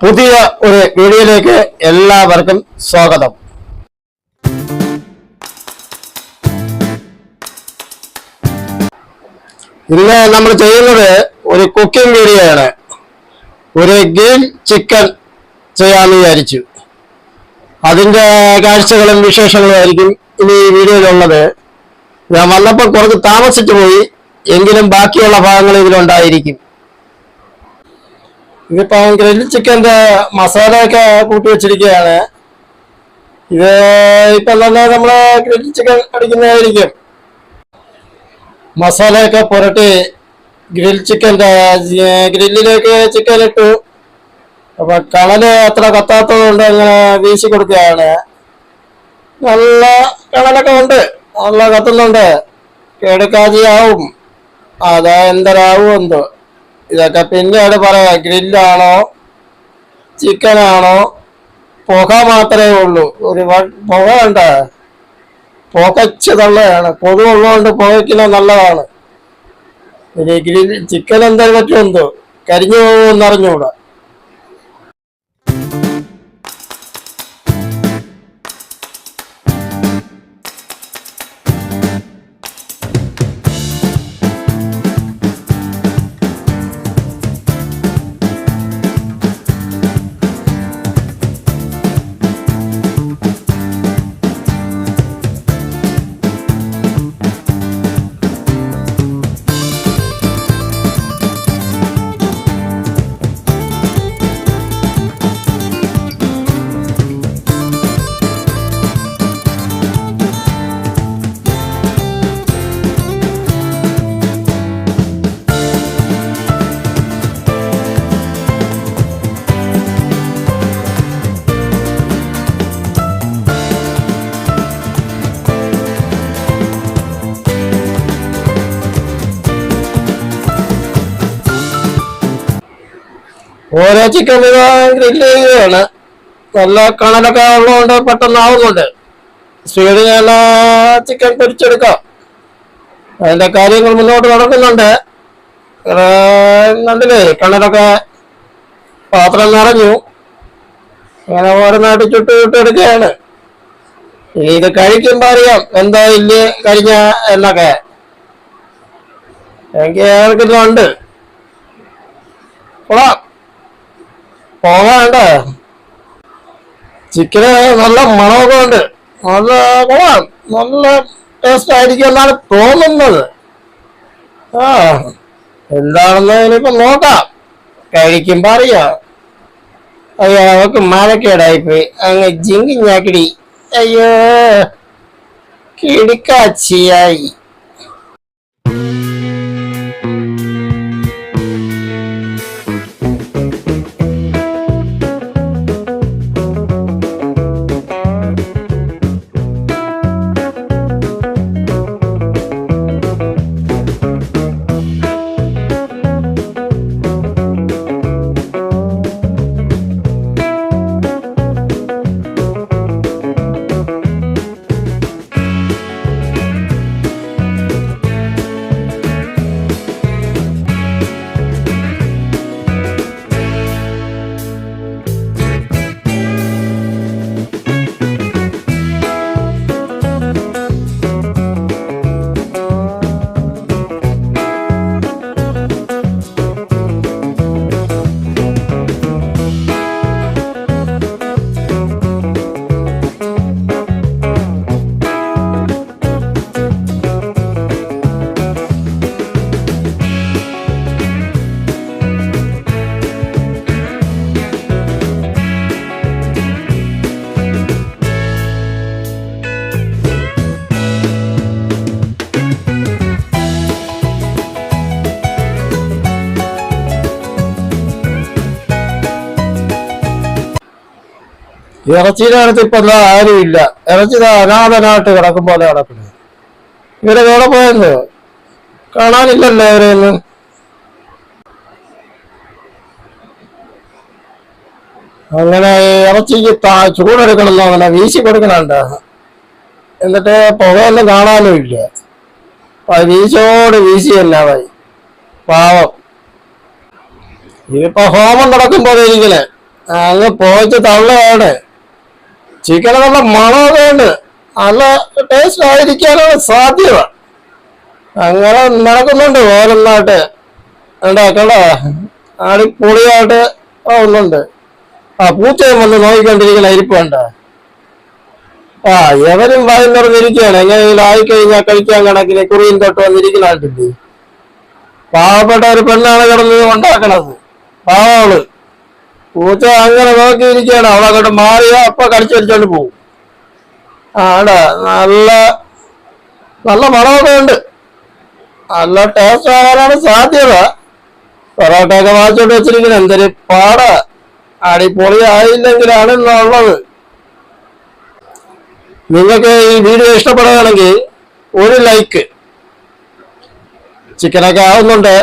പുതിയ ഒരു വീഡിയോയിലേക്ക് എല്ലാവർക്കും സ്വാഗതം. ഇന്ന് നമ്മൾ ചെയ്യുന്നത് ഒരു കുക്കിംഗ് വീഡിയോ ആണ്. ഒരു ഗ്രിൽ ചിക്കൻ ചെയ്യാമെന്ന് വിചാരിച്ചു. അതിൻ്റെ കാഴ്ചകളും വിശേഷങ്ങളും ആയിരിക്കും ഇനി ഈ വീഡിയോയിലുള്ളത്. ഞാൻ വന്നപ്പോൾ കുറച്ച് താമസിച്ചു പോയി, എങ്കിലും ബാക്കിയുള്ള ഭാഗങ്ങൾ ഇതിലുണ്ടായിരിക്കും. ഇതിപ്പോ ഗ്രിൽ ചിക്കൻ്റെ മസാലയൊക്കെ കൂട്ടി വെച്ചിരിക്കുകയാണ്. ഇത് ഇപ്പം തന്നെ നമ്മള് ഗ്രിൽ ചിക്കൻ അടിക്കുന്നതായിരിക്കും. മസാലയൊക്കെ പുരട്ടി ഗ്രിൽ ചിക്കൻ്റെ ഗ്രില്ലിലേക്ക് ചിക്കൻ ഇട്ടു. അപ്പൊ കണല് അത്ര കത്താത്തത് കൊണ്ട് അങ്ങനെ വീശി കൊടുക്കുകയാണ്. നല്ല കണലൊക്കെ ഉണ്ട്, നല്ല കത്തുന്നുണ്ട്. കേടുക്കാജിയാവും, അതാ എന്തരാവും എന്തോ. ഇതൊക്കെ പിന്നീട് പറയാം. ഗ്രില്ലാണോ ചിക്കനാണോ, പുക മാത്രമേ ഉള്ളൂ. ഒരു പുക ഉണ്ട്, പുകച്ച് തള്ളയാണ്. കൊതുവുള്ളതുകൊണ്ട് പുകയ്ക്കുന്ന നല്ലതാണ്. ഇനി ഗ്രിൽ ചിക്കൻ എന്തായാലും പറ്റുമെന്തോ, കരിഞ്ഞു പോകുമെന്നറിഞ്ഞൂടാ. ഓരോ ചിക്കൻ ഗ്രില്ല് ചെയ്യുകയാണ്. നല്ല കണലൊക്കെ ഉള്ളതുകൊണ്ട് പെട്ടെന്ന് ആവുന്നുണ്ട്. സ്പീഡിൽ നല്ല ചിക്കൻ പൊരിച്ചെടുക്കാം. അതിന്റെ കാര്യങ്ങൾ മുന്നോട്ട് നടക്കുന്നുണ്ട്. നല്ലതേ, കണലൊക്കെ പാത്രം നിറഞ്ഞു. അങ്ങനെ ഓരോന്നായിട്ട് ചുട്ടെടുക്കുകയാണ്. ഇനി ഇത് കഴിക്കുമ്പോ അറിയാം എന്താ ഇല്ല കരിഞ്ഞ എന്നൊക്കെ. എനിക്ക് ഏർക്കുന്നുണ്ട്. കൊള്ളാം, പോകാണ്ട. ചിക്കന് നല്ല മണമൊക്കെ ഉണ്ട്, നല്ല കൊള്ളാം, നല്ല ടേസ്റ്റ് ആയിരിക്കും എന്നാണ് തോന്നുന്നത്. എന്താണെന്ന് ഇനിയിപ്പോ നോക്കാം, കഴിക്കുമ്പോ അറിയാം. അയ്യോ, അവക്ക് മഴക്കേടായിപ്പോയി, അങ്ങ് ജിങ്കി ഞാക്കിടി. അയ്യോ, കിടിക്കാച്ചിയായി. ഇറച്ചിയുടെ അടുത്ത് ഇപ്പൊ എന്താ ആരുമില്ല. ഇറച്ചി അനാഥനായിട്ട് കിടക്കും പോലെ കിടക്കുന്നത്. ഇവരെ എവിടെ പോയെന്ന് കാണാനില്ലല്ലോ ഇവരെയൊന്നും. അങ്ങനെ ഇറച്ചിക്ക് ചൂടെടുക്കണമെന്നോ അങ്ങനെ വീശി കൊടുക്കണുണ്ട്. എന്നിട്ട് പുകയൊന്നും കാണാനും ഇല്ല. വീശോട് വീശി പാവം. ഇതിപ്പോ ഹോമം നടക്കുമ്പോൾ ഇരിക്കണേ അങ്ങ് പോയിച്ച് തള്ളയാണ്. ചിക്കന് നല്ല മണമൊക്കെ ഉണ്ട്, നല്ല ടേസ്റ്റ് ആയിരിക്കാനാണ് സാധ്യത. അങ്ങനെ നടക്കുന്നുണ്ട് ഓരോന്നായിട്ട് ഉണ്ടാക്കണ്ട അടിപൊളിയായിട്ട് ഒന്നുണ്ട്. പൂച്ചയും വന്ന് നോക്കിക്കൊണ്ടിരിക്കുന്ന ഇരിപ്പ് വേണ്ട. എവരും വായി നിറഞ്ഞിരിക്കുകയാണ്. എങ്ങനെയെങ്കിലും ആയിക്കഴിഞ്ഞാൽ കഴിക്കാൻ കണക്കിന് കുറിയും തൊട്ട് വന്നിരിക്കുന്നതായിട്ടില്ലേ. പാവപ്പെട്ട ഒരു പെണ്ണാണ് കിടന്ന് ഉണ്ടാക്കണത്. പാവള് പൂച്ച അങ്ങനെ നോക്കിയിരിക്കുകയാണ്. അവളങ്ങോട്ട് മാറിയ അപ്പൊ കടിച്ചു വലിച്ചോണ്ട് പോകും. ആടാ നല്ല നല്ല മണമൊക്കെ ഉണ്ട്, നല്ല ടേസ്റ്റ് ആകാനാണ് സാധ്യത. പൊറോട്ടയൊക്കെ വാങ്ങിച്ചോണ്ട് വെച്ചിരിക്കുന്നത് എന്തൊരു പാടാ. അടിപൊളി ആയില്ലെങ്കിലാണ് ഇന്നുള്ളത്. നിങ്ങൾക്ക് ഈ വീഡിയോ ഇഷ്ടപ്പെടുകയാണെങ്കിൽ ഒരു ലൈക്ക്. ചിക്കനൊക്കെ ആവുന്നുണ്ട്.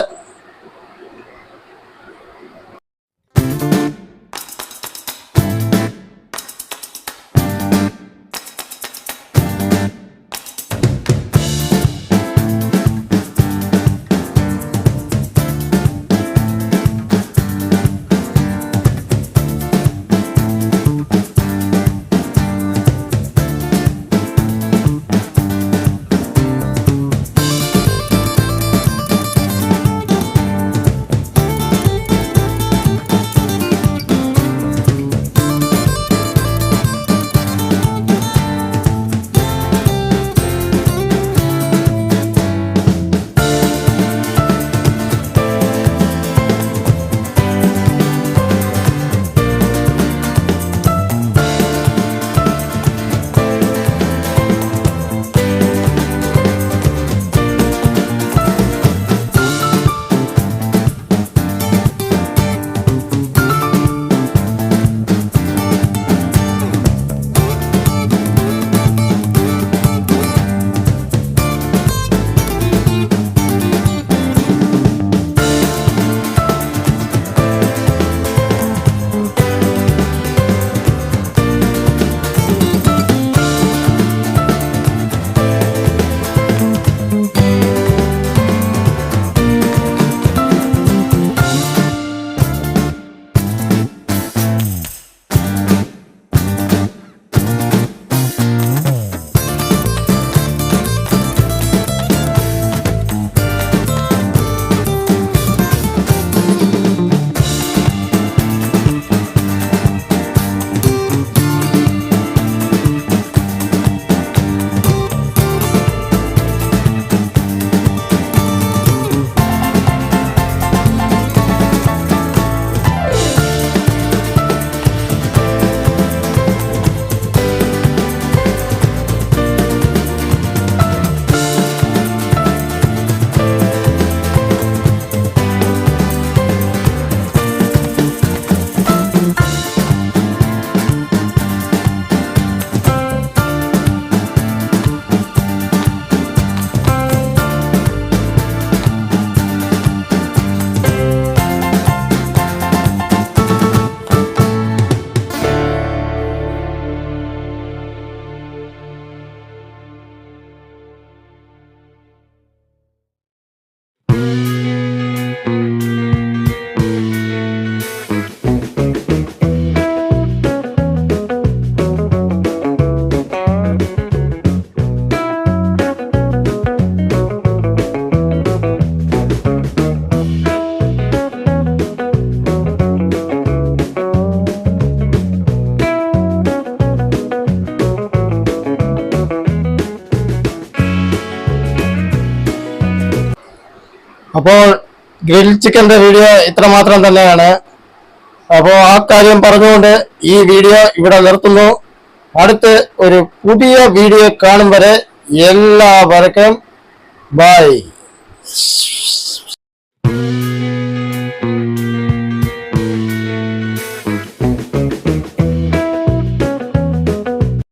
അപ്പോൾ ഗ്രിൽ ചിക്കന്റെ വീഡിയോ ഇത്രമാത്രം തന്നെയാണ്. അപ്പോൾ ആ കാര്യം പറഞ്ഞുകൊണ്ട് ഈ വീഡിയോ ഇവിടെ നിർത്തുന്നു. അടുത്ത് ഒരു പുതിയ വീഡിയോ കാണും വരെ എല്ലാവർക്കും ബൈ.